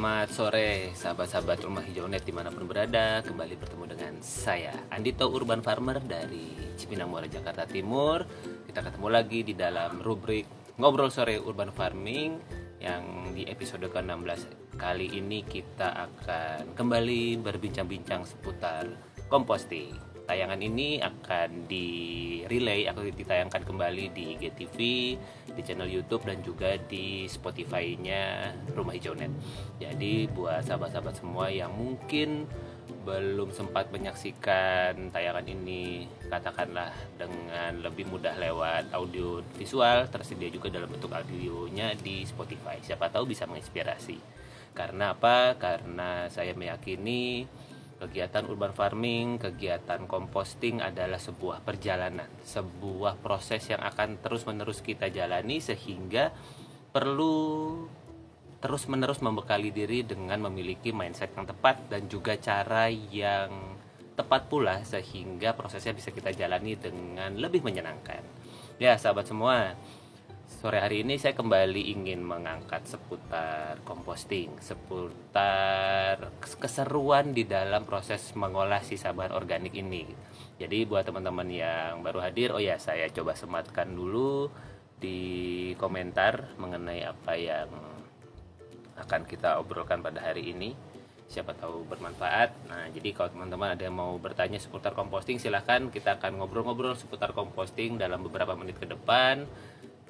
Selamat sore sahabat-sahabat Rumah Hijau Net dimanapun berada. Kembali bertemu dengan saya Andito Urban Farmer dari Cipinang Muara Jakarta Timur. Kita ketemu lagi di dalam rubrik Ngobrol Sore Urban Farming. Yang di episode ke-16 kali ini kita akan kembali berbincang-bincang seputar composting. Tayangan ini akan di-relay atau ditayangkan kembali di IGTV, di channel YouTube dan juga di Spotify-nya Rumah Hijau Net. Jadi buat sahabat-sahabat semua yang mungkin belum sempat menyaksikan tayangan ini, katakanlah dengan lebih mudah lewat audio visual, tersedia juga dalam bentuk audionya di Spotify. Siapa tahu bisa menginspirasi. Karena apa? Karena saya meyakini kegiatan urban farming, kegiatan composting adalah sebuah perjalanan, sebuah proses yang akan terus-menerus kita jalani sehingga perlu terus-menerus membekali diri dengan memiliki mindset yang tepat dan juga cara yang tepat pula sehingga prosesnya bisa kita jalani dengan lebih menyenangkan. Ya, sahabat semua, sore hari ini saya kembali ingin mengangkat seputar composting, seputar keseruan di dalam proses mengolah sisa bahan organik ini. Jadi buat teman-teman yang baru hadir, saya coba sematkan dulu di komentar mengenai apa yang akan kita obrolkan pada hari ini. Siapa tahu bermanfaat. Nah, jadi kalau teman-teman ada yang mau bertanya seputar composting, silahkan, kita akan ngobrol-ngobrol seputar composting dalam beberapa menit ke depan.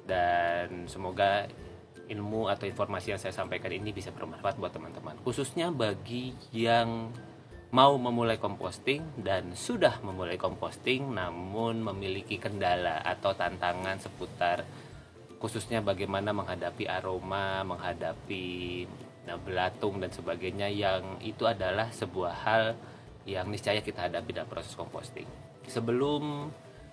Dan semoga ilmu atau informasi yang saya sampaikan ini bisa bermanfaat buat teman-teman, khususnya bagi yang mau memulai composting dan sudah memulai composting namun memiliki kendala atau tantangan seputar khususnya bagaimana menghadapi aroma, menghadapi belatung dan sebagainya, yang itu adalah sebuah hal yang niscaya kita hadapi dalam proses composting. Sebelum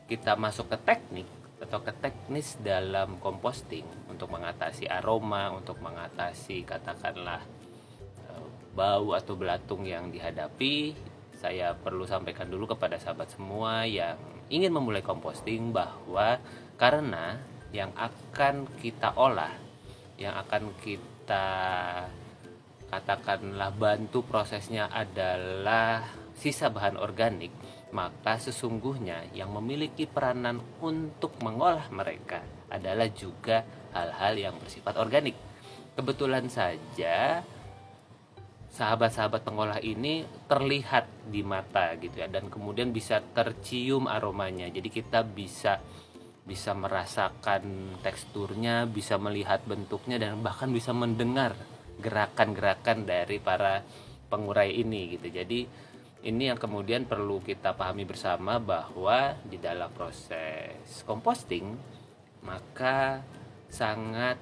kita masuk ke teknik atau ke teknis dalam composting untuk mengatasi aroma, untuk mengatasi katakanlah bau atau belatung yang dihadapi, saya perlu sampaikan dulu kepada sahabat semua yang ingin memulai composting bahwa karena yang akan kita olah, yang akan kita katakanlah bantu prosesnya adalah sisa bahan organik, maka sesungguhnya yang memiliki peranan untuk mengolah mereka adalah juga hal-hal yang bersifat organik. Kebetulan saja sahabat-sahabat pengolah ini terlihat di mata gitu ya, dan kemudian bisa tercium aromanya. Jadi kita bisa merasakan teksturnya, bisa melihat bentuknya, dan bahkan bisa mendengar gerakan-gerakan dari para pengurai ini gitu. Jadi ini yang kemudian perlu kita pahami bersama, bahwa di dalam proses composting maka sangat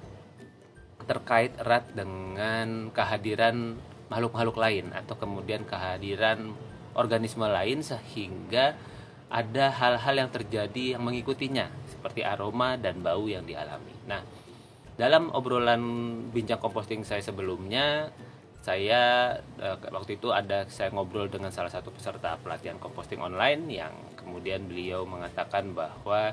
terkait erat dengan kehadiran makhluk-makhluk lain atau kemudian kehadiran organisme lain, sehingga ada hal-hal yang terjadi yang mengikutinya seperti aroma dan bau yang dialami. Nah, dalam obrolan bincang composting saya sebelumnya, saya waktu itu saya ngobrol dengan salah satu peserta pelatihan composting online yang kemudian beliau mengatakan bahwa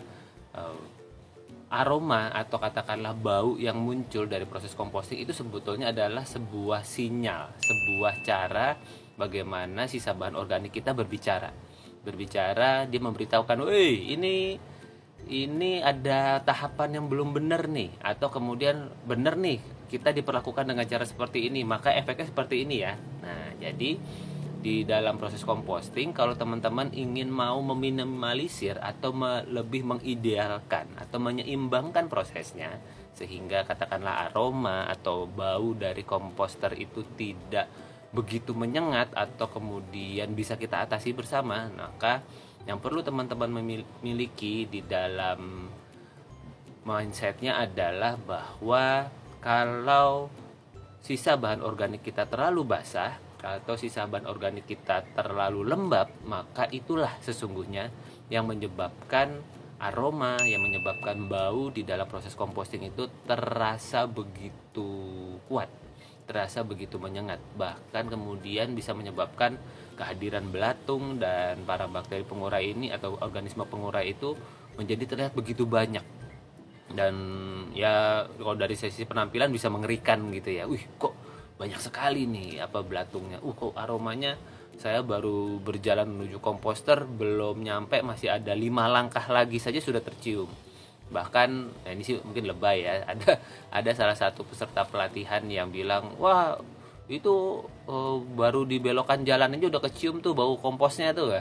aroma atau katakanlah bau yang muncul dari proses composting itu sebetulnya adalah sebuah sinyal, sebuah cara bagaimana sisa bahan organik kita berbicara, dia memberitahukan, ini ada tahapan yang belum benar nih, atau kemudian benar nih, kita diperlakukan dengan cara seperti ini, maka efeknya seperti ini ya. Nah, jadi di dalam proses composting, kalau teman-teman ingin mau meminimalisir atau lebih mengidealkan atau menyeimbangkan prosesnya, sehingga katakanlah aroma atau bau dari komposter itu tidak begitu menyengat atau kemudian bisa kita atasi bersama, maka yang perlu teman-teman memiliki di dalam mindsetnya adalah bahwa kalau sisa bahan organik kita terlalu basah atau sisa bahan organik kita terlalu lembab, maka itulah sesungguhnya yang menyebabkan aroma, yang menyebabkan bau di dalam proses composting itu terasa begitu kuat, terasa begitu menyengat, bahkan kemudian bisa menyebabkan kehadiran belatung dan para bakteri pengurai ini atau organisme pengurai itu menjadi terlihat begitu banyak. Dan ya kalau dari sisi penampilan bisa mengerikan gitu ya. Kok banyak sekali nih belatungnya. Kok aromanya, saya baru berjalan menuju komposter belum nyampe masih ada 5 langkah lagi saja sudah tercium. Bahkan ini sih mungkin lebay ya, ada salah satu peserta pelatihan yang bilang, wah itu baru di belokan jalan aja udah kecium tuh bau komposnya tuh.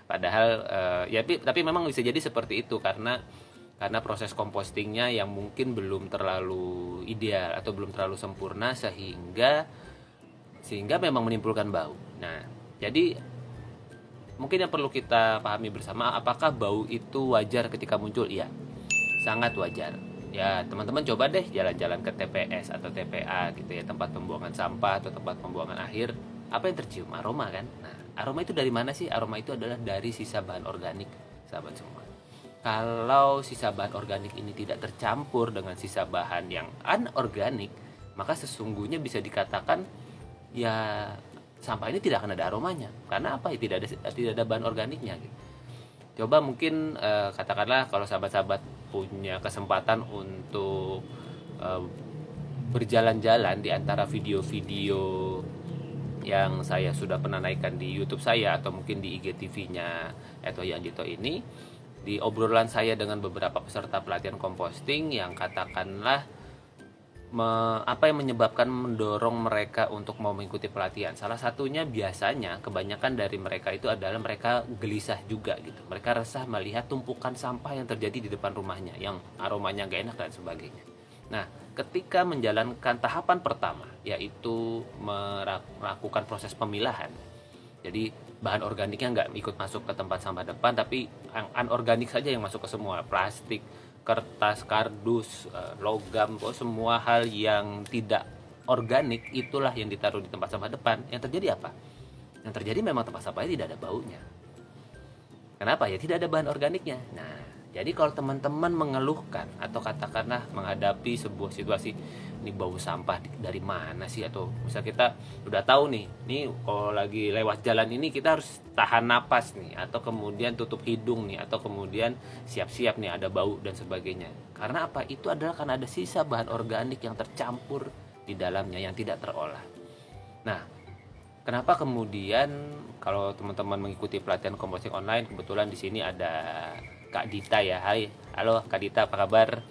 Padahal ya tapi memang bisa jadi seperti itu karena proses compostingnya yang mungkin belum terlalu ideal atau belum terlalu sempurna sehingga memang menimbulkan bau. Nah, jadi mungkin yang perlu kita pahami bersama, apakah bau itu wajar ketika muncul? Iya, sangat wajar. Ya, teman-teman coba deh jalan-jalan ke TPS atau TPA gitu ya, tempat pembuangan sampah atau tempat pembuangan akhir. Apa yang tercium? Aroma kan? Nah, aroma itu dari mana sih? Aroma itu adalah dari sisa bahan organik, sahabat semua. Kalau sisa bahan organik ini tidak tercampur dengan sisa bahan yang anorganik, maka sesungguhnya bisa dikatakan ya sampah ini tidak akan ada aromanya. Karena apa? Tidak ada bahan organiknya gitu. Coba mungkin katakanlah kalau sahabat-sahabat punya kesempatan untuk berjalan-jalan di antara video-video yang saya sudah pernah naikkan di YouTube saya atau mungkin di IGTV-nya Eto Yanjito ini, di obrolan saya dengan beberapa peserta pelatihan composting yang katakanlah apa yang menyebabkan mendorong mereka untuk mau mengikuti pelatihan. Salah satunya biasanya kebanyakan dari mereka itu adalah mereka gelisah juga gitu. Mereka resah melihat tumpukan sampah yang terjadi di depan rumahnya yang aromanya gak enak dan sebagainya. Nah, ketika menjalankan tahapan pertama, yaitu melakukan proses pemilahan, jadi bahan organiknya nggak ikut masuk ke tempat sampah depan, tapi anorganik saja yang masuk ke semua, plastik, kertas, kardus, logam, semua hal yang tidak organik itulah yang ditaruh di tempat sampah depan. Yang terjadi apa? Yang terjadi memang tempat sampahnya tidak ada baunya. Kenapa? Ya tidak ada bahan organiknya. Nah, jadi kalau teman-teman mengeluhkan atau katakanlah menghadapi sebuah situasi, ini bau sampah dari mana sih, atau misal kita udah tahu nih kalau lagi lewat jalan ini kita harus tahan napas nih, atau kemudian tutup hidung nih, atau kemudian siap-siap nih ada bau dan sebagainya. Karena apa? Itu adalah karena ada sisa bahan organik yang tercampur di dalamnya yang tidak terolah. Nah, kenapa kemudian kalau teman-teman mengikuti pelatihan composting online, kebetulan di sini ada Kak Dita ya. Hai, halo Kak Dita, apa kabar?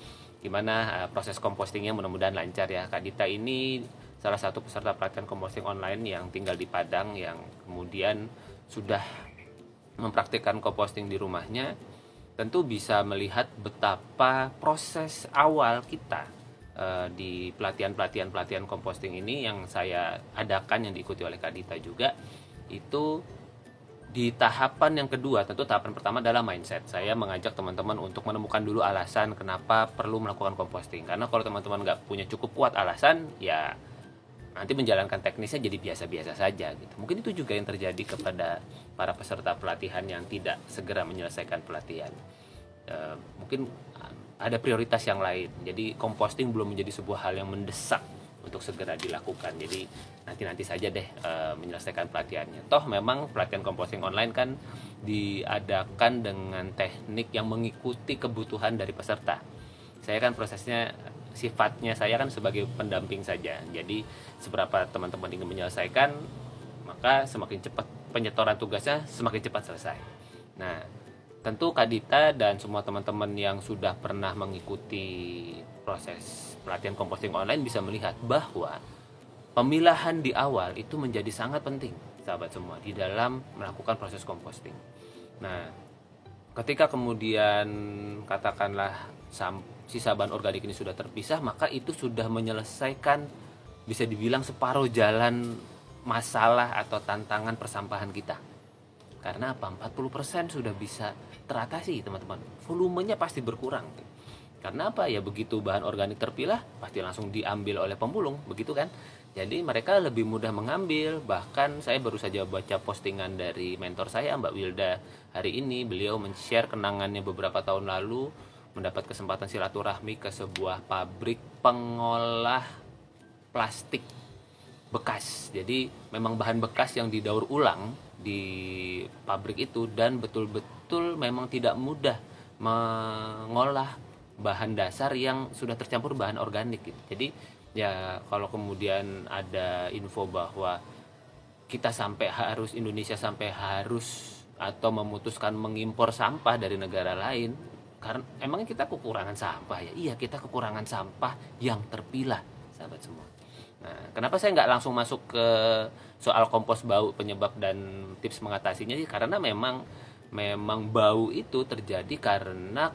Gimana proses compostingnya? Mudah-mudahan lancar ya. Kak Dita ini salah satu peserta pelatihan composting online yang tinggal di Padang, yang kemudian sudah mempraktikkan composting di rumahnya. Tentu bisa melihat betapa proses awal kita di pelatihan composting ini yang saya adakan, yang diikuti oleh Kak Dita juga, itu di tahapan yang kedua. Tentu tahapan pertama adalah mindset. Saya mengajak teman-teman untuk menemukan dulu alasan kenapa perlu melakukan composting. Karena kalau teman-teman nggak punya cukup kuat alasan, ya nanti menjalankan teknisnya jadi biasa-biasa saja gitu. Mungkin itu juga yang terjadi kepada para peserta pelatihan yang tidak segera menyelesaikan pelatihan. Mungkin ada prioritas yang lain. Jadi composting belum menjadi sebuah hal yang mendesak untuk segera dilakukan. Jadi nanti saja deh menyelesaikan pelatihannya. Toh memang pelatihan composting online kan diadakan dengan teknik yang mengikuti kebutuhan dari peserta. Saya kan prosesnya, sifatnya saya kan sebagai pendamping saja. Jadi seberapa teman-teman ingin menyelesaikan, maka semakin cepat penyetoran tugasnya, semakin cepat selesai. Nah, tentu Kak Dita dan semua teman-teman yang sudah pernah mengikuti proses pelatihan composting online bisa melihat bahwa pemilahan di awal itu menjadi sangat penting, sahabat semua, di dalam melakukan proses composting. Nah, ketika kemudian katakanlah sisa bahan organik ini sudah terpisah, maka itu sudah menyelesaikan, bisa dibilang separuh jalan masalah atau tantangan persampahan kita. Karena apa? 40% sudah bisa teratasi, teman-teman. Volumenya pasti berkurang. Karena apa? Ya begitu bahan organik terpilah, pasti langsung diambil oleh pemulung, begitu kan? Jadi mereka lebih mudah mengambil. Bahkan saya baru saja baca postingan dari mentor saya, Mbak Wilda, hari ini. Beliau men-share kenangannya beberapa tahun lalu mendapat kesempatan silaturahmi ke sebuah pabrik pengolah plastik bekas. Jadi memang bahan bekas yang didaur ulang di pabrik itu, dan betul-betul memang tidak mudah mengolah bahan dasar yang sudah tercampur bahan organik gitu. Jadi Ya kalau kemudian ada info bahwa Indonesia sampai harus atau memutuskan mengimpor sampah dari negara lain, karena emangnya kita kekurangan sampah ya? Iya, kita kekurangan sampah yang terpilah, sahabat semua. Nah, kenapa saya nggak langsung masuk ke soal kompos bau, penyebab dan tips mengatasinya sih? Karena memang bau itu terjadi karena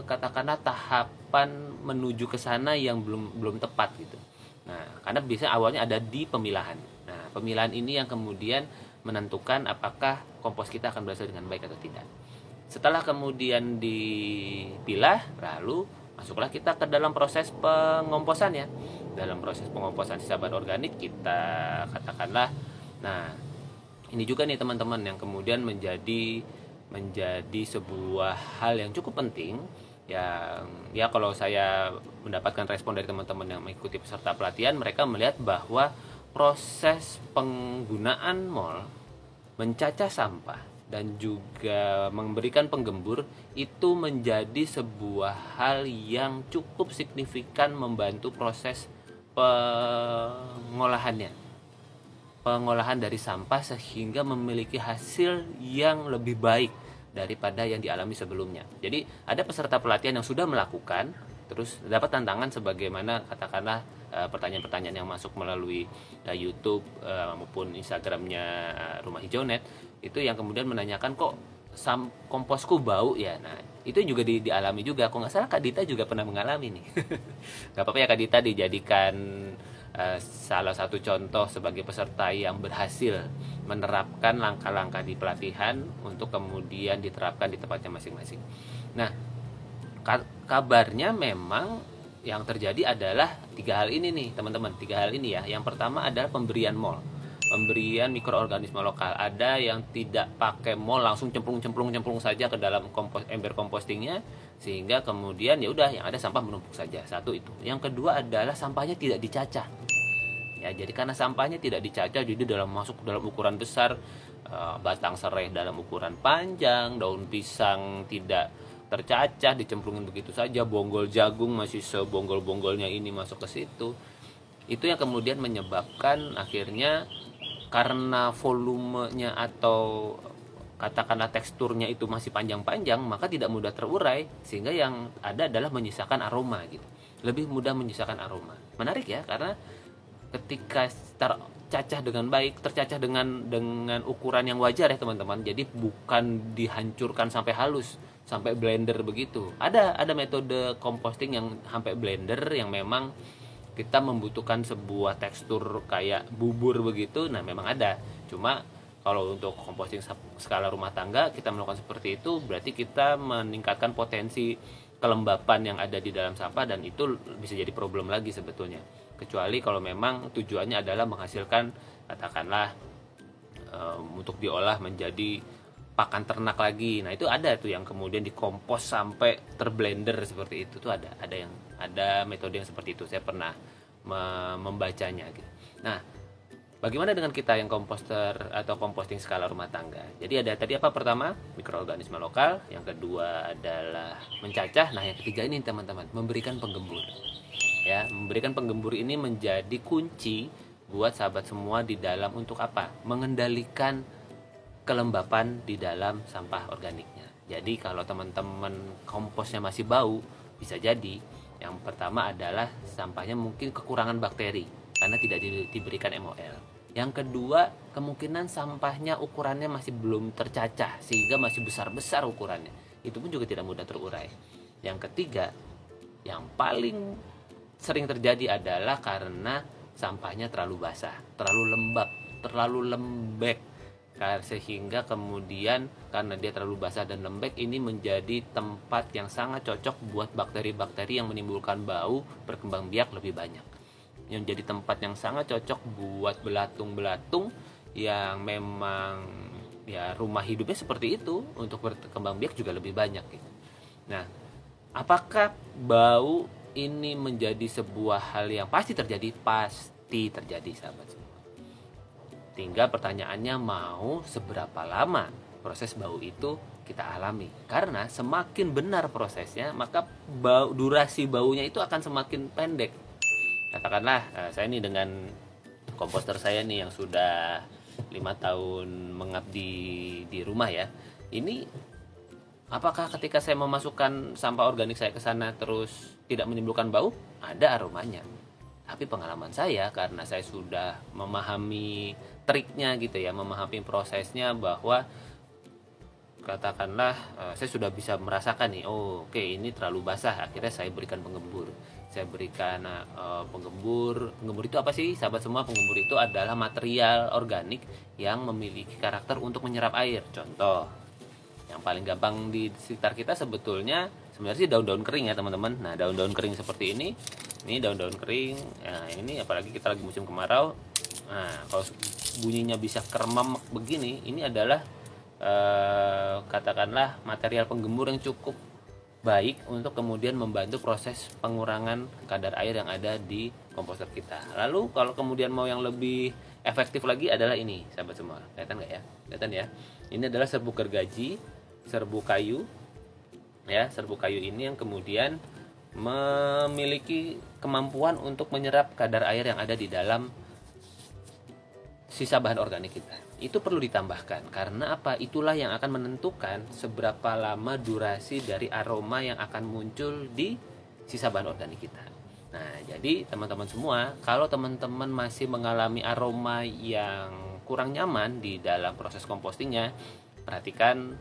katakanlah tahapan menuju ke sana yang belum belum tepat gitu. Nah, karena biasanya awalnya ada di pemilahan. Nah, pemilahan ini yang kemudian menentukan apakah kompos kita akan berhasil dengan baik atau tidak. Setelah kemudian dipilah, lalu masuklah kita ke dalam proses pengomposan ya. Dalam proses pengomposan sisa bahan organik kita katakanlah, nah ini juga nih teman-teman yang kemudian menjadi sebuah hal yang cukup penting, yang ya kalau saya mendapatkan respon dari teman-teman yang mengikuti peserta pelatihan, mereka melihat bahwa proses penggunaan mol mencacah sampah dan juga memberikan penggembur itu menjadi sebuah hal yang cukup signifikan membantu proses pengolahan dari sampah sehingga memiliki hasil yang lebih baik daripada yang dialami sebelumnya. Jadi ada peserta pelatihan yang sudah melakukan, terus dapat tantangan sebagaimana katakanlah pertanyaan-pertanyaan yang masuk melalui YouTube maupun Instagramnya Rumah Hijau Net, itu yang kemudian menanyakan kok komposku bau ya. Nah itu juga dialami juga. Kok nggak salah Kak Dita juga pernah mengalami nih. Gak apa-apa ya Kak Dita dijadikan salah satu contoh sebagai peserta yang berhasil menerapkan langkah-langkah di pelatihan untuk kemudian diterapkan di tempatnya masing-masing. Nah, kabarnya memang yang terjadi adalah 3 hal ini nih teman-teman, 3 hal ini ya. Yang pertama adalah pemberian mol, pemberian mikroorganisme lokal. Ada yang tidak pakai mol, langsung cemplung saja ke dalam ember compostingnya, sehingga kemudian ya udah yang ada sampah menumpuk saja. Satu itu. Yang kedua adalah sampahnya tidak dicacah. Ya, jadi karena sampahnya tidak dicacah, jadi masuk dalam ukuran besar, batang serai dalam ukuran panjang, daun pisang tidak tercacah, dicemplungin begitu saja, bonggol jagung masih sebonggol-bonggolnya ini masuk ke situ. Itu yang kemudian menyebabkan akhirnya karena volumenya atau katakanlah teksturnya itu masih panjang-panjang, maka tidak mudah terurai, sehingga yang ada adalah menyisakan aroma gitu. Lebih mudah menyisakan aroma. Menarik ya, karena ketika tercacah dengan baik, tercacah dengan ukuran yang wajar ya teman-teman. Jadi bukan dihancurkan sampai halus, sampai blender begitu. Ada metode composting yang sampai blender yang memang kita membutuhkan sebuah tekstur kayak bubur begitu. Nah, memang ada. Cuma kalau untuk composting skala rumah tangga kita melakukan seperti itu, berarti kita meningkatkan potensi kelembapan yang ada di dalam sampah, dan itu bisa jadi problem lagi sebetulnya. Kecuali kalau memang tujuannya adalah menghasilkan katakanlah untuk diolah menjadi pakan ternak lagi. Nah, itu ada tuh yang kemudian dikompos sampai terblender seperti itu tuh ada metode yang seperti itu. Saya pernah membacanya gitu. Nah, bagaimana dengan kita yang komposter atau composting skala rumah tangga? Jadi ada tadi apa pertama? Mikroorganisme lokal, yang kedua adalah mencacah. Nah, yang ketiga ini teman-teman, memberikan penggembur. Ya, memberikan penggembur ini menjadi kunci buat sahabat semua di dalam untuk apa? Mengendalikan kelembapan di dalam sampah organiknya. Jadi kalau teman-teman komposnya masih bau, bisa jadi yang pertama adalah sampahnya mungkin kekurangan bakteri karena tidak diberikan MOL. Yang kedua, kemungkinan sampahnya ukurannya masih belum tercacah sehingga masih besar-besar ukurannya. Itu pun juga tidak mudah terurai. Yang ketiga, yang paling sering terjadi adalah karena sampahnya terlalu basah, terlalu lembab, terlalu lembek, sehingga kemudian karena dia terlalu basah dan lembek, ini menjadi tempat yang sangat cocok buat bakteri-bakteri yang menimbulkan bau berkembang biak lebih banyak. Yang jadi tempat yang sangat cocok buat belatung-belatung yang memang ya rumah hidupnya seperti itu, untuk berkembang biak juga lebih banyak gitu. Nah, apakah bau ini menjadi sebuah hal yang pasti terjadi? Pasti terjadi, sahabat semua. Tinggal pertanyaannya, mau seberapa lama proses bau itu kita alami. Karena semakin benar prosesnya, maka durasi baunya itu akan semakin pendek. katakanlah saya nih dengan komposter saya nih yang sudah 5 tahun mengabdi di rumah ya. Ini apakah ketika saya memasukkan sampah organik saya ke sana terus tidak menimbulkan bau? Ada aromanya. Tapi pengalaman saya karena saya sudah memahami triknya gitu ya, memahami prosesnya, bahwa katakanlah saya sudah bisa merasakan nih, oh oke, ini terlalu basah, akhirnya saya berikan penggembur. Saya berikan penggembur. Penggembur itu apa sih sahabat semua? Penggembur itu adalah material organik yang memiliki karakter untuk menyerap air. Contoh yang paling gampang di sekitar kita sebetulnya sebenarnya sih daun-daun kering ya teman-teman. Nah, daun-daun kering seperti ini daun-daun kering. Nah, ini apalagi kita lagi musim kemarau. Nah, kalau bunyinya bisa keremam begini, ini adalah katakanlah material penggembur yang cukup baik untuk kemudian membantu proses pengurangan kadar air yang ada di komposter kita. Lalu kalau kemudian mau yang lebih efektif lagi adalah ini, sahabat semua. Kelihatan nggak ya? Kelihatan ya? Ini adalah serbuk gergaji, serbuk kayu. Ya, serbuk kayu ini yang kemudian memiliki kemampuan untuk menyerap kadar air yang ada di dalam sisa bahan organik kita. Itu perlu ditambahkan karena apa? Itulah yang akan menentukan seberapa lama durasi dari aroma yang akan muncul di sisa bahan organik kita. Nah, jadi teman-teman semua, kalau teman-teman masih mengalami aroma yang kurang nyaman di dalam proses compostingnya, perhatikan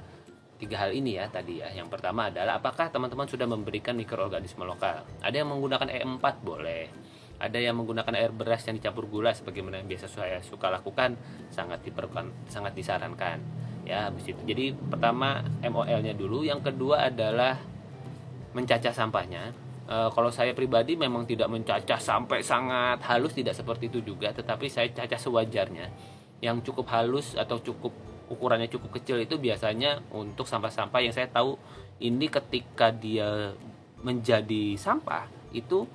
3 hal ini ya tadi ya. Yang pertama adalah apakah teman-teman sudah memberikan mikroorganisme lokal? Ada yang menggunakan E4 boleh. Ada yang menggunakan air beras yang dicampur gula sebagaimana yang biasa saya suka lakukan, sangat disarankan ya. Habis itu jadi pertama MOL-nya dulu, yang kedua adalah mencacah sampahnya. Kalau saya pribadi memang tidak mencacah sampai sangat halus, tidak seperti itu juga, tetapi saya cacah sewajarnya. Yang cukup halus atau cukup ukurannya cukup kecil itu biasanya untuk sampah-sampah yang saya tahu ini ketika dia menjadi sampah itu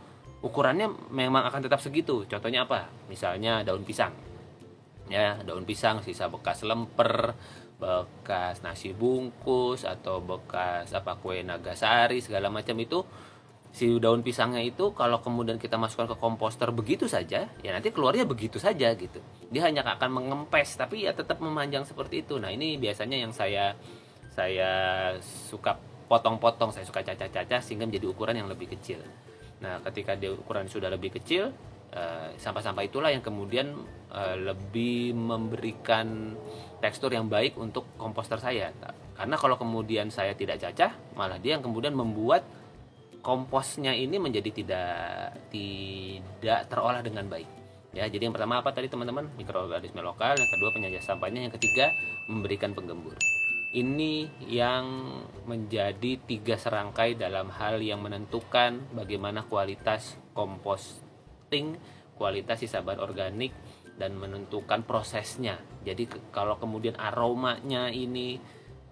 ukurannya memang akan tetap segitu. Contohnya apa? Misalnya daun pisang. Ya, daun pisang sisa bekas lemper, bekas nasi bungkus atau bekas kue nagasari segala macam itu, si daun pisangnya itu kalau kemudian kita masukkan ke komposter begitu saja, ya nanti keluarnya begitu saja gitu. Dia hanya akan mengempes tapi ya tetap memanjang seperti itu. Nah, ini biasanya yang saya suka potong-potong, saya suka cacah-cacah sehingga menjadi ukuran yang lebih kecil. Nah, ketika dia ukuran sudah lebih kecil, sampah-sampah itulah yang kemudian lebih memberikan tekstur yang baik untuk komposter saya. Karena kalau kemudian saya tidak cacah, malah dia yang kemudian membuat komposnya ini menjadi tidak terolah dengan baik. Ya, jadi yang pertama apa tadi teman-teman? Mikroorganisme lokal, yang kedua penyacah sampahnya, yang ketiga memberikan penggembur. Ini yang menjadi 3 serangkai dalam hal yang menentukan bagaimana kualitas composting, kualitas sisa bahan organik, dan menentukan prosesnya. Jadi kalau kemudian aromanya ini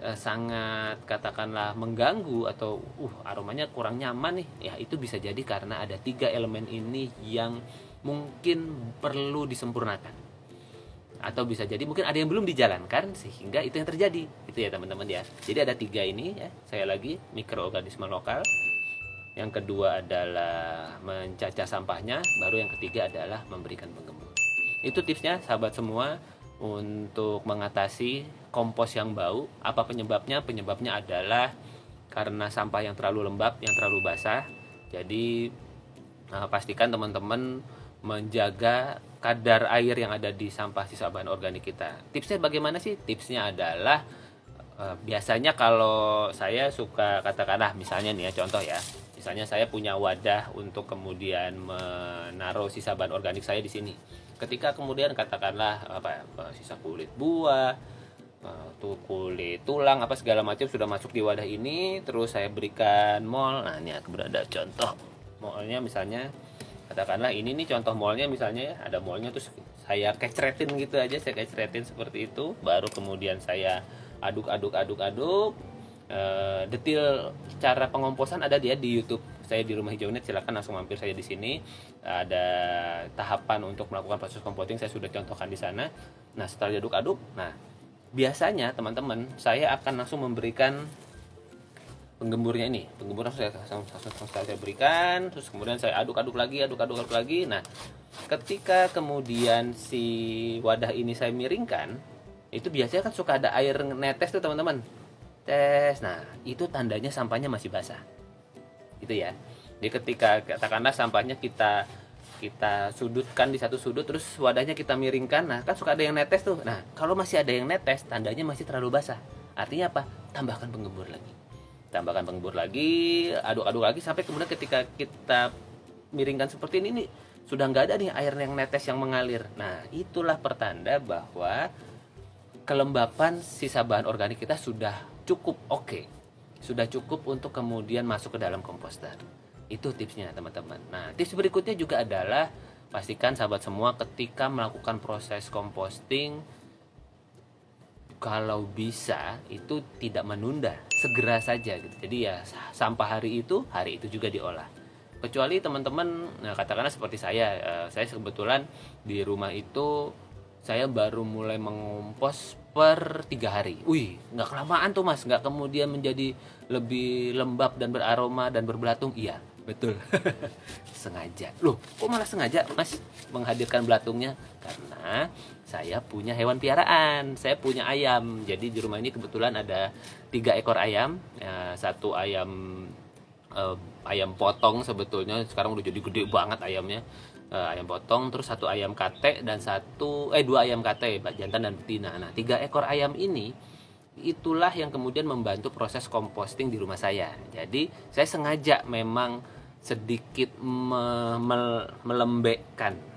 sangat katakanlah mengganggu atau aromanya kurang nyaman nih, ya itu bisa jadi karena ada 3 elemen ini yang mungkin perlu disempurnakan. Atau bisa jadi mungkin ada yang belum dijalankan sehingga itu yang terjadi, itu ya teman-teman ya. Jadi ada 3 ini ya, saya lagi mikroorganisme lokal, yang kedua adalah mencacah sampahnya, baru yang ketiga adalah memberikan penggembur. Itu tipsnya sahabat semua untuk mengatasi kompos yang bau. Apa penyebabnya? Penyebabnya adalah karena sampah yang terlalu lembab, yang terlalu basah. Jadi pastikan teman-teman menjaga kadar air yang ada di sampah sisa bahan organik kita. Tipsnya bagaimana sih? Tipsnya adalah biasanya kalau saya suka katakanlah misalnya nih ya, contoh ya. Misalnya saya punya wadah untuk kemudian menaruh sisa bahan organik saya di sini. Ketika kemudian katakanlah sisa kulit buah, kulit tulang segala macam sudah masuk di wadah ini, terus saya berikan mol. Nah, ini berada contoh molnya misalnya. Katakanlah ini nih contoh molnya misalnya ya, ada molnya terus saya kecretin gitu aja, saya kecretin seperti itu, baru kemudian saya aduk. Detail cara pengomposan ada dia di YouTube saya di Rumah Hijau Net, silakan langsung mampir saja di sini. Ada tahapan untuk melakukan proses composting, saya sudah contohkan di sana. Nah, setelah diaduk-aduk, nah biasanya teman-teman saya akan langsung memberikan penggemburnya ini. Penggembur saya berikan, terus kemudian saya aduk-aduk lagi. Nah, ketika kemudian si wadah ini saya miringkan, itu biasanya kan suka ada air netes tuh teman-teman. Tes. Nah, itu tandanya sampahnya masih basah. Itu ya. Jadi ketika katakanlah sampahnya kita sudutkan di satu sudut, terus wadahnya kita miringkan, nah kan suka ada yang netes tuh. Nah, kalau masih ada yang netes, tandanya masih terlalu basah. Artinya apa? Tambahkan penggembur lagi, aduk-aduk lagi, sampai kemudian ketika kita miringkan seperti ini sudah nggak ada nih air yang netes yang mengalir. Nah, itulah pertanda bahwa kelembapan sisa bahan organik kita sudah cukup oke. Sudah cukup untuk kemudian masuk ke dalam komposter. Itu tipsnya teman-teman. Nah, tips berikutnya juga adalah pastikan sahabat semua ketika melakukan proses composting, kalau bisa itu tidak menunda, segera saja gitu. Jadi ya sampah hari itu juga diolah. Kecuali teman-teman, nah katakanlah seperti saya kebetulan di rumah itu saya baru mulai mengompos per 3 hari. Wih, nggak kelamaan tuh mas, nggak kemudian menjadi lebih lembab dan beraroma dan berbelatung. Iya, betul. Sengaja. Loh, kok malah sengaja mas menghadirkan belatungnya? Karena saya punya hewan piaraan, saya punya ayam. Jadi di rumah ini kebetulan ada 3 ekor ayam. Satu ayam potong sebetulnya, sekarang udah jadi gede banget ayamnya. Ayam potong, terus 1 ayam kate dan 2 ayam kate, jantan dan betina. Nah, 3 ekor ayam ini itulah yang kemudian membantu proses composting di rumah saya. Jadi saya sengaja memang sedikit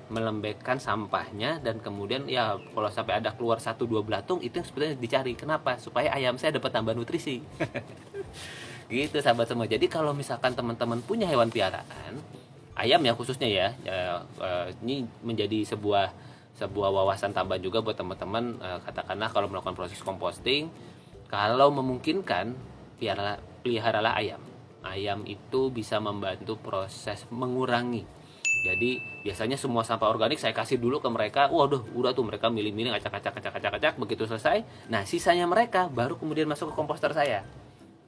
melembekkan sampahnya, dan kemudian ya kalau sampai ada keluar 1-2 belatung itu yang sebenarnya dicari. Kenapa? Supaya ayam saya dapat tambah nutrisi. Gitu sahabat semua. Jadi kalau misalkan teman-teman punya hewan piaraan, ayam ya khususnya ini menjadi sebuah wawasan tambah juga buat teman-teman. Katakanlah kalau melakukan proses composting, kalau memungkinkan peliharalah ayam. Ayam itu bisa membantu proses mengurangi. Jadi biasanya semua sampah organik saya kasih dulu ke mereka. Waduh, udah tuh mereka milih-milih, acak-acak, begitu selesai. Nah, sisanya mereka baru kemudian masuk ke komposter saya.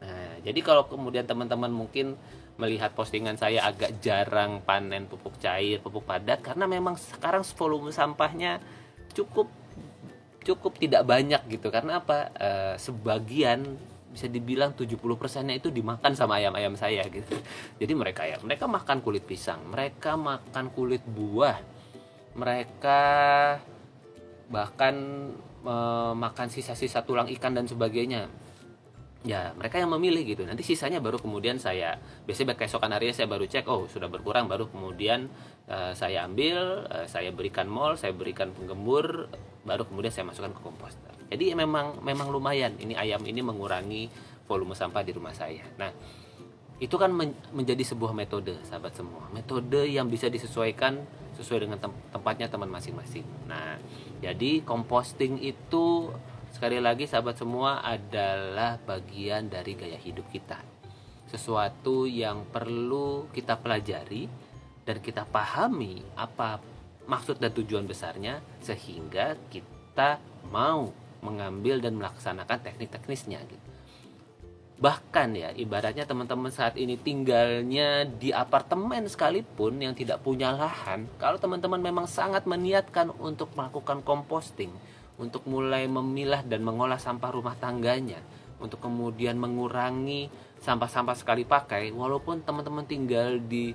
Nah, jadi kalau kemudian teman-teman mungkin melihat postingan saya agak jarang panen pupuk cair, pupuk padat, karena memang sekarang volume sampahnya cukup tidak banyak gitu. Karena apa? Sebagian bisa dibilang 70%-nya itu dimakan sama ayam-ayam saya gitu. Jadi mereka makan kulit pisang, mereka makan kulit buah, mereka bahkan makan sisa-sisa tulang ikan dan sebagainya. Ya, mereka yang memilih gitu. Nanti sisanya baru kemudian biasanya keesokan harinya saya baru cek, oh sudah berkurang, baru kemudian saya ambil, saya berikan mol, saya berikan penggembur, baru kemudian saya masukkan ke komposter. Jadi memang lumayan ini ayam ini mengurangi volume sampah di rumah saya. Nah, itu kan menjadi sebuah metode sahabat semua. Metode yang bisa disesuaikan sesuai dengan tempatnya teman masing-masing. Nah, jadi composting itu sekali lagi sahabat semua adalah bagian dari gaya hidup kita. Sesuatu yang perlu kita pelajari dan kita pahami apa maksud dan tujuan besarnya, sehingga kita mau mengambil dan melaksanakan teknik-teknisnya gitu. Bahkan ya, ibaratnya teman-teman saat ini tinggalnya di apartemen sekalipun yang tidak punya lahan, kalau teman-teman memang sangat meniatkan untuk melakukan composting, untuk mulai memilah dan mengolah sampah rumah tangganya, untuk kemudian mengurangi sampah-sampah sekali pakai, walaupun teman-teman tinggal di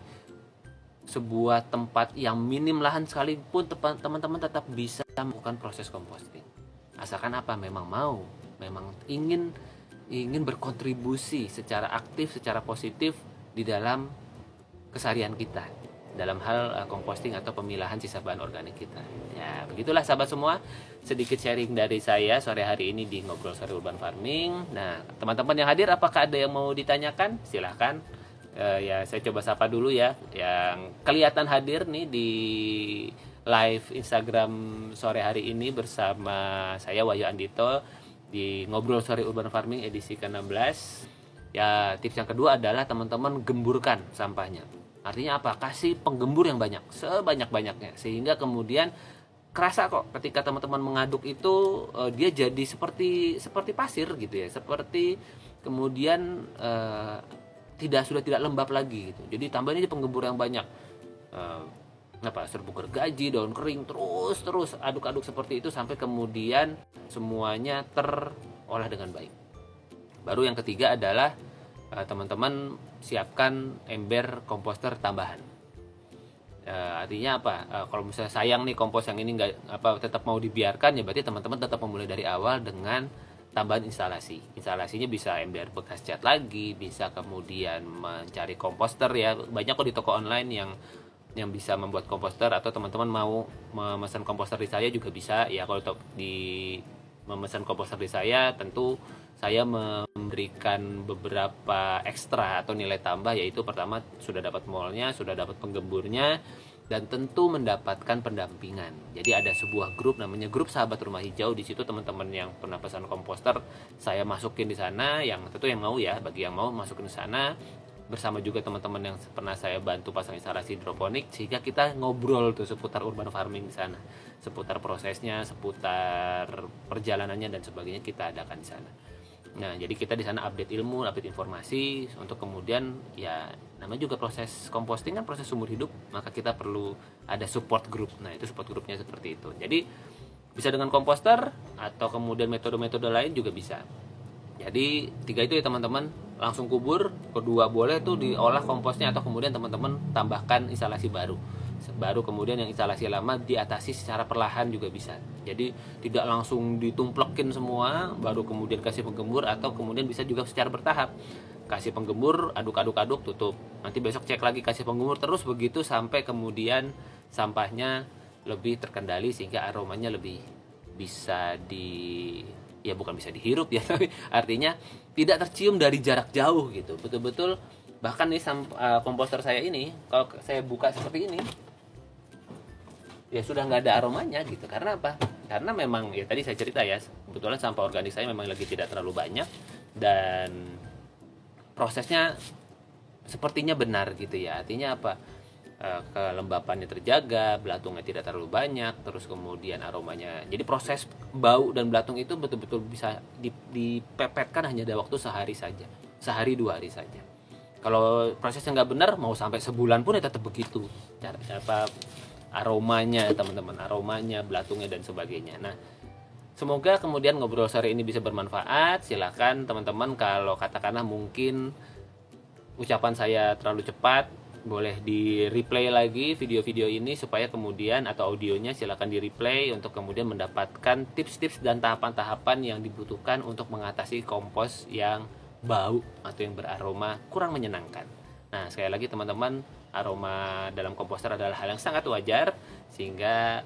sebuah tempat yang minim lahan sekalipun, teman-teman tetap bisa melakukan proses composting. Asalkan apa? Memang ingin berkontribusi secara aktif, secara positif di dalam keseharian kita, dalam hal composting atau pemilahan sisa bahan organik kita. Ya, begitulah sahabat semua, sedikit sharing dari saya sore hari ini di Ngobrol Sore Urban Farming. Nah, teman-teman yang hadir, apakah ada yang mau ditanyakan? Silahkan. Ya, saya coba sapa dulu ya, yang kelihatan hadir nih di live Instagram sore hari ini bersama saya Wahyu Andito di Ngobrol Sore Urban Farming edisi ke-16. Ya, tips yang kedua adalah teman-teman gemburkan sampahnya. Artinya apa? Kasih penggembur yang banyak, sebanyak-banyaknya, sehingga kemudian kerasa kok ketika teman-teman mengaduk itu dia jadi seperti pasir gitu ya, seperti kemudian sudah tidak lembab lagi gitu. Jadi tambahin aja penggembur yang banyak, serbuk gergaji, daun kering, terus aduk-aduk seperti itu sampai kemudian semuanya terolah dengan baik. Baru yang ketiga adalah teman-teman siapkan ember komposter tambahan. Artinya apa? Kalau misalnya sayang nih kompos yang ini tetap mau dibiarkan, ya berarti teman-teman tetap memulai dari awal dengan tambahan instalasinya bisa ember bekas cat lagi, bisa kemudian mencari komposter ya, banyak kok di toko online yang bisa membuat komposter, atau teman-teman mau memesan komposter di saya juga bisa ya. Kalau memesan komposter di saya, tentu saya memberikan beberapa ekstra atau nilai tambah, yaitu pertama sudah dapat molnya, sudah dapat penggemburnya, dan tentu mendapatkan pendampingan. Jadi ada sebuah grup namanya grup Sahabat Rumah Hijau. Di situ teman-teman yang pernah pesan komposter saya masukin di sana, yang tentu yang mau ya, bagi yang mau masukin di sana bersama juga teman-teman yang pernah saya bantu pasang instalasi hidroponik, sehingga kita ngobrol tuh seputar urban farming di sana, seputar prosesnya, seputar perjalanannya dan sebagainya kita adakan di sana. Nah, jadi kita di sana update ilmu, update informasi untuk kemudian ya, namanya juga proses composting kan proses seumur hidup, maka kita perlu ada support group. Nah, itu support grupnya seperti itu. Jadi bisa dengan komposter atau kemudian metode-metode lain juga bisa. Jadi 3 itu ya teman-teman, langsung kubur, kedua boleh tuh diolah komposnya atau kemudian teman-teman tambahkan instalasi baru kemudian yang instalasi lama diatasi secara perlahan juga bisa. Jadi tidak langsung ditumplekin semua baru kemudian kasih penggembur, atau kemudian bisa juga secara bertahap, kasih penggembur, aduk, tutup, nanti besok cek lagi, kasih penggembur, terus begitu sampai kemudian sampahnya lebih terkendali sehingga aromanya lebih bisa bukan bisa dihirup ya, tapi artinya tidak tercium dari jarak jauh gitu, betul-betul. Bahkan nih komposter saya ini, kalau saya buka seperti ini, ya sudah nggak ada aromanya gitu. Karena apa? Karena memang ya tadi saya cerita ya, kebetulan sampah organik saya memang lagi tidak terlalu banyak, dan prosesnya sepertinya benar gitu ya. Artinya apa? Kelembapannya terjaga, belatungnya tidak terlalu banyak, terus kemudian aromanya. Jadi proses bau dan belatung itu betul-betul bisa dipepetkan hanya ada waktu sehari saja, sehari 2 hari saja. Kalau prosesnya nggak benar, mau sampai sebulan pun ya tetap begitu. Aromanya teman-teman, aromanya, belatungnya dan sebagainya. Nah, semoga kemudian ngobrol sore ini bisa bermanfaat. Silakan teman-teman, kalau katakanlah mungkin ucapan saya terlalu cepat, boleh di replay lagi video-video ini supaya kemudian, atau audionya silakan di replay untuk kemudian mendapatkan tips-tips dan tahapan-tahapan yang dibutuhkan untuk mengatasi kompos yang bau atau yang beraroma kurang menyenangkan. Nah, sekali lagi teman-teman, aroma dalam komposter adalah hal yang sangat wajar, sehingga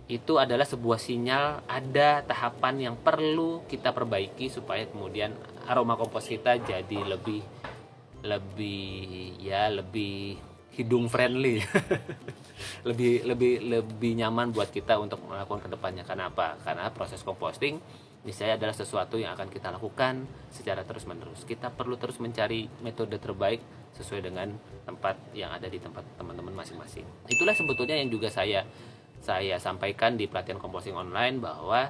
itu adalah sebuah sinyal ada tahapan yang perlu kita perbaiki supaya kemudian aroma kompos kita jadi lebih hidung friendly. lebih nyaman buat kita untuk melakukan kedepannya. Karena apa? Karena proses composting niscaya adalah sesuatu yang akan kita lakukan secara terus-menerus. Kita perlu terus mencari metode terbaik sesuai dengan tempat yang ada di tempat teman-teman masing-masing. Itulah sebetulnya yang juga saya sampaikan di pelatihan composting online, bahwa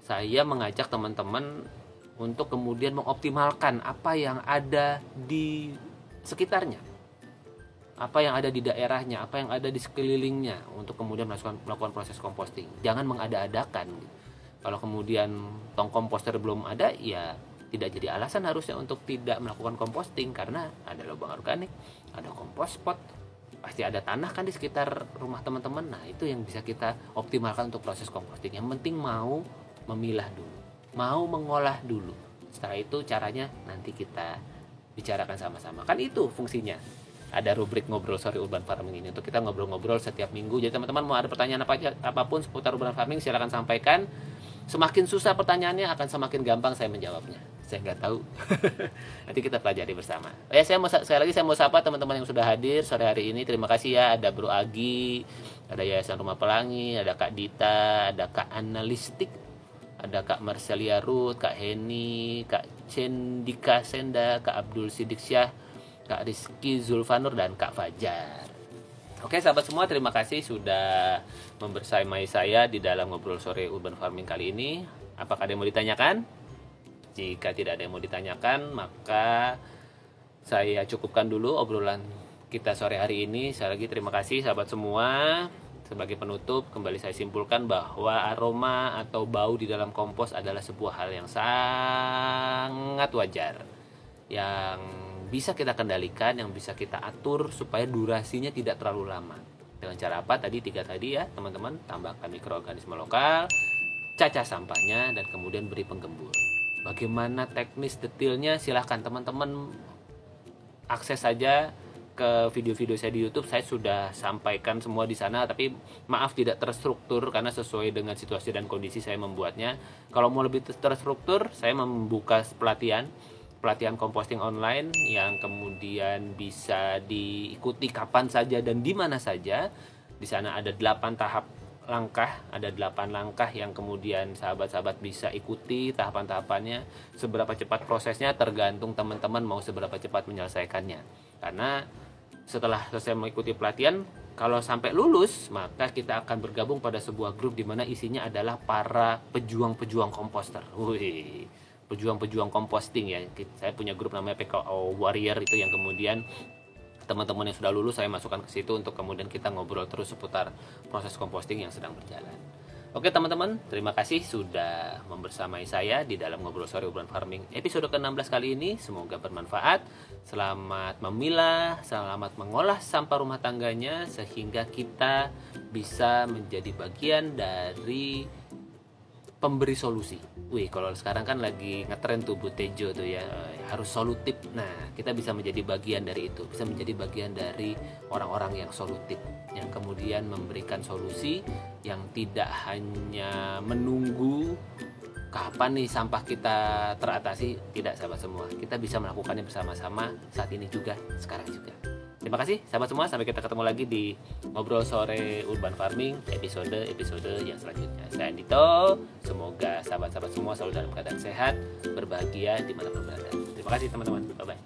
saya mengajak teman-teman untuk kemudian mengoptimalkan apa yang ada di sekitarnya, apa yang ada di daerahnya, apa yang ada di sekelilingnya, untuk kemudian melakukan proses composting. Jangan mengada-adakan. Kalau kemudian tong komposter belum ada, ya tidak jadi alasan harusnya untuk tidak melakukan composting, karena ada lubang organik, ada compost pot, pasti ada tanah kan di sekitar rumah teman-teman. Nah, itu yang bisa kita optimalkan untuk proses composting. Yang penting mau memilah dulu, mau mengolah dulu. Setelah itu caranya nanti kita bicarakan sama-sama. Kan itu fungsinya. Ada rubrik ngobrol sore urban farming ini untuk kita ngobrol-ngobrol setiap minggu. Jadi teman-teman mau ada pertanyaan apapun seputar urban farming, silakan sampaikan. Semakin susah pertanyaannya akan semakin gampang saya menjawabnya. Saya nggak tahu. Nanti kita pelajari bersama. Sekali lagi saya mau sapa teman-teman yang sudah hadir sore hari ini. Terima kasih ya. Ada Bro Agi, ada Yayasan Rumah Pelangi, ada Kak Dita, ada Kak Analistik, ada Kak Marcelia Ruth, Kak Heni, Kak Cendika Senda, Kak Abdul Sidik Syah, Kak Rizky Zulfanur, dan Kak Fajar. Oke sahabat semua, terima kasih sudah membersamai saya di dalam ngobrol sore urban farming kali ini. Apakah ada yang mau ditanyakan? Jika tidak ada yang mau ditanyakan, maka saya cukupkan dulu obrolan kita sore hari ini. Sekali lagi terima kasih sahabat semua. Sebagai penutup, kembali saya simpulkan bahwa aroma atau bau di dalam kompos adalah sebuah hal yang sangat wajar, yang bisa kita kendalikan, yang bisa kita atur supaya durasinya tidak terlalu lama. Dengan cara apa? Tiga tadi ya teman-teman, tambahkan mikroorganisme lokal, cacah sampahnya, dan kemudian beri penggembur. Bagaimana teknis detailnya, silahkan teman-teman akses saja ke video-video saya di YouTube. Saya sudah sampaikan semua di sana, tapi maaf tidak terstruktur karena sesuai dengan situasi dan kondisi saya membuatnya. Kalau mau lebih terstruktur, saya membuka pelatihan composting online yang kemudian bisa diikuti kapan saja dan di mana saja. Di sana ada 8 langkah yang kemudian sahabat-sahabat bisa ikuti tahapan-tahapannya. Seberapa cepat prosesnya tergantung teman-teman mau seberapa cepat menyelesaikannya. Karena setelah selesai mengikuti pelatihan, kalau sampai lulus, maka kita akan bergabung pada sebuah grup di mana isinya adalah para pejuang-pejuang komposter. Pejuang-pejuang composting ya. Saya punya grup namanya PKO Warrior itu, yang kemudian teman-teman yang sudah lulus saya masukkan ke situ untuk kemudian kita ngobrol terus seputar proses composting yang sedang berjalan. Oke teman-teman, terima kasih sudah membersamai saya di dalam ngobrol sore urban farming episode ke-16 kali ini. Semoga bermanfaat. Selamat memilah, selamat mengolah sampah rumah tangganya sehingga kita bisa menjadi bagian dari pemberi solusi. Kalau sekarang kan lagi ngetren tuh Bu Tejo tuh ya, harus solutif. Nah, kita bisa menjadi bagian dari itu, bisa menjadi bagian dari orang-orang yang solutif, yang kemudian memberikan solusi, yang tidak hanya menunggu kapan nih sampah kita teratasi. Tidak sahabat semua, kita bisa melakukannya bersama-sama saat ini juga, sekarang juga. Terima kasih sahabat semua, sampai kita ketemu lagi di ngobrol sore urban farming episode yang selanjutnya. Saya Andito, semoga sahabat-sahabat semua selalu dalam keadaan sehat, berbahagia dimanapun berada. Terima kasih teman-teman, bye-bye.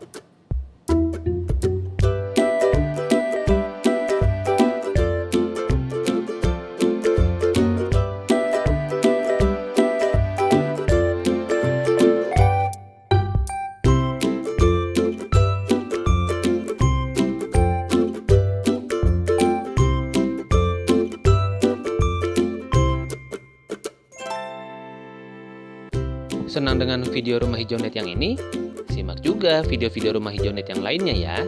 Senang dengan video Rumah Hijau Net yang ini? Simak juga video-video Rumah Hijau Net yang lainnya ya.